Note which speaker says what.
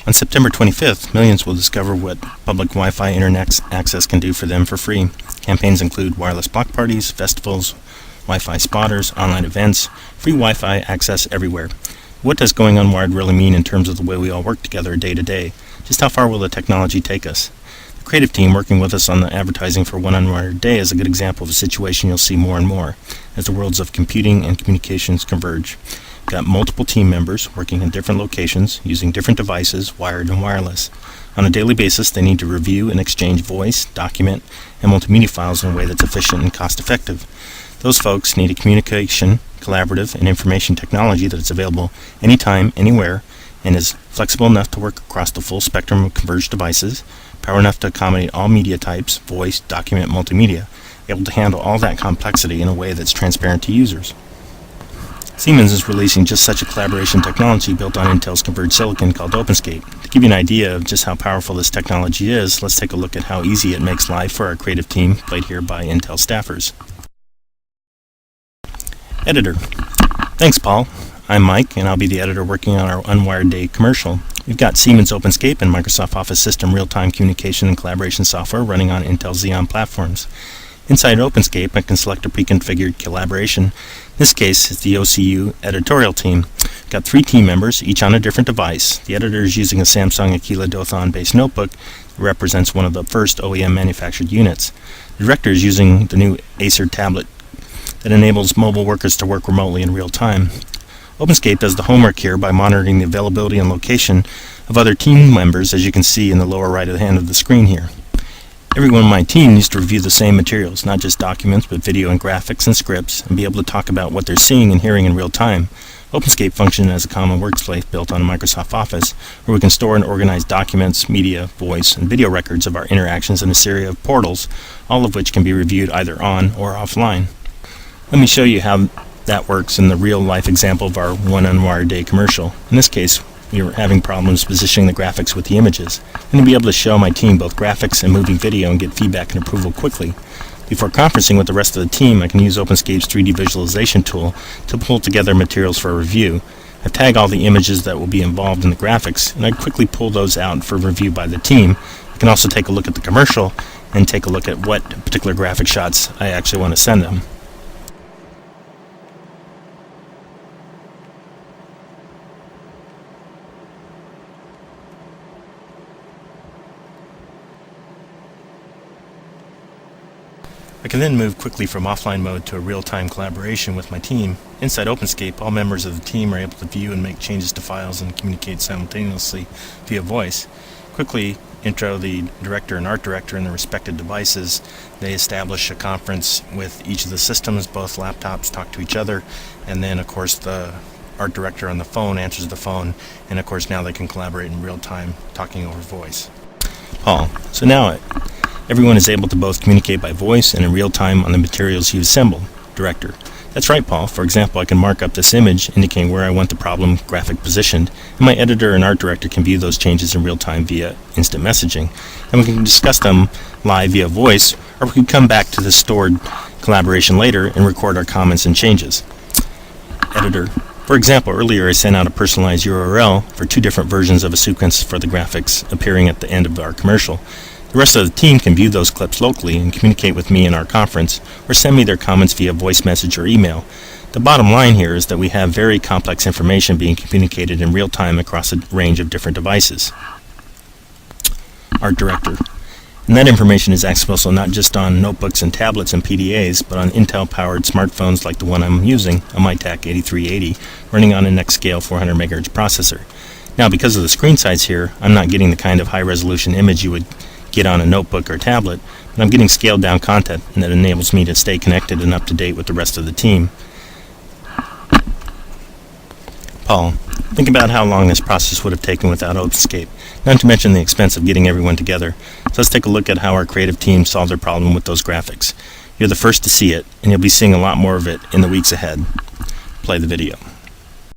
Speaker 1: On September 25th, millions will discover what public Wi-Fi internet access can do for them for free. Campaigns include wireless block parties, festivals, Wi-Fi spotters, online events, free Wi-Fi access everywhere. What does going unwired really mean in terms of the way we all work together day to day? Just how far will the technology take us? The creative team working with us on the advertising for One Unwired Day is a good example of a situation you'll see more and more as the worlds of computing and communications converge. We've got multiple team members working in different locations using different devices, wired and wireless. On a daily basis, they need to review and exchange voice, document, and multimedia files in a way that's efficient and cost-effective. Those folks need a communication, collaborative, and information technology that's available anytime, anywhere, and is flexible enough to work across the full spectrum of converged devices, power enough to accommodate all media types, voice, document, multimedia, able to handle all that complexity in a way that's transparent to users. Siemens is releasing just such a collaboration technology built on Intel's converged silicon called OpenScape. To give you an idea of just how powerful this technology is, let's take a look at how easy it makes life for our creative team, played here by Intel staffers. Editor. Thanks, Paul. I'm Mike, and I'll be the editor working on our Unwired Day commercial. We've got Siemens OpenScape and Microsoft Office System real-time communication and collaboration software running on Intel Xeon platforms. Inside OpenScape, I can select a pre-configured collaboration. In this case, it's the OCU editorial team. We've got 3 team members, each on a different device. The editor is using a Samsung Aquila Dothon-based notebook that represents one of the first OEM manufactured units. The director is using the new Acer tablet that enables mobile workers to work remotely in real time. OpenScape does the homework here by monitoring the availability and location of other team members, as you can see in the lower right hand of the screen here. Everyone on my team needs to review the same materials, not just documents, but video and graphics and scripts, and be able to talk about what they're seeing and hearing in real time. OpenScape functions as a common workspace built on Microsoft Office, where we can store and organize documents, media, voice, and video records of our interactions in a series of portals, all of which can be reviewed either on or offline. Let me show you how that works in the real-life example of our One Unwired Day commercial. In this case, we were having problems positioning the graphics with the images. And to be able to show my team both graphics and moving video and get feedback and approval quickly. Before conferencing with the rest of the team, I can use OpenScape's 3D visualization tool to pull together materials for review. I tag all the images that will be involved in the graphics, and I quickly pull those out for review by the team. I can also take a look at the commercial and take a look at what particular graphic shots I actually want to send them. I can then move quickly from offline mode to a real-time collaboration with my team. Inside OpenScape, all members of the team are able to view and make changes to files and communicate simultaneously via voice. Quickly intro the director and art director in their respective devices. They establish a conference with each of the systems. Both laptops talk to each other, and then of course the art director on the phone answers the phone, and of course now they can collaborate in real time talking over voice. Paul. So now everyone is able to both communicate by voice and in real time on the materials you assemble. Director. That's right, Paul. For example, I can mark up this image indicating where I want the problem graphic positioned, and my editor and art director can view those changes in real time via instant messaging. And we can discuss them live via voice, or we can come back to the stored collaboration later and record our comments and changes. Editor. For example, earlier I sent out a personalized URL for 2 different versions of a sequence for the graphics appearing at the end of our commercial. The rest of the team can view those clips locally and communicate with me in our conference, or send me their comments via voice message or email. The bottom line here is that we have very complex information being communicated in real time across a range of different devices. Art director. And that information is accessible not just on notebooks and tablets and PDAs, but on Intel-powered smartphones like the one I'm using, a MyTac 8380, running on a NextScale 400 MHz processor. Now, because of the screen size here, I'm not getting the kind of high-resolution image you would get on a notebook or tablet, but I'm getting scaled down content, and that enables me to stay connected and up to date with the rest of the team. Paul, think about how long this process would have taken without OpenScape, not to mention the expense of getting everyone together. So let's take a look at how our creative team solved their problem with those graphics. You're the first to see it, and you'll be seeing a lot more of it in the weeks ahead. Play the video.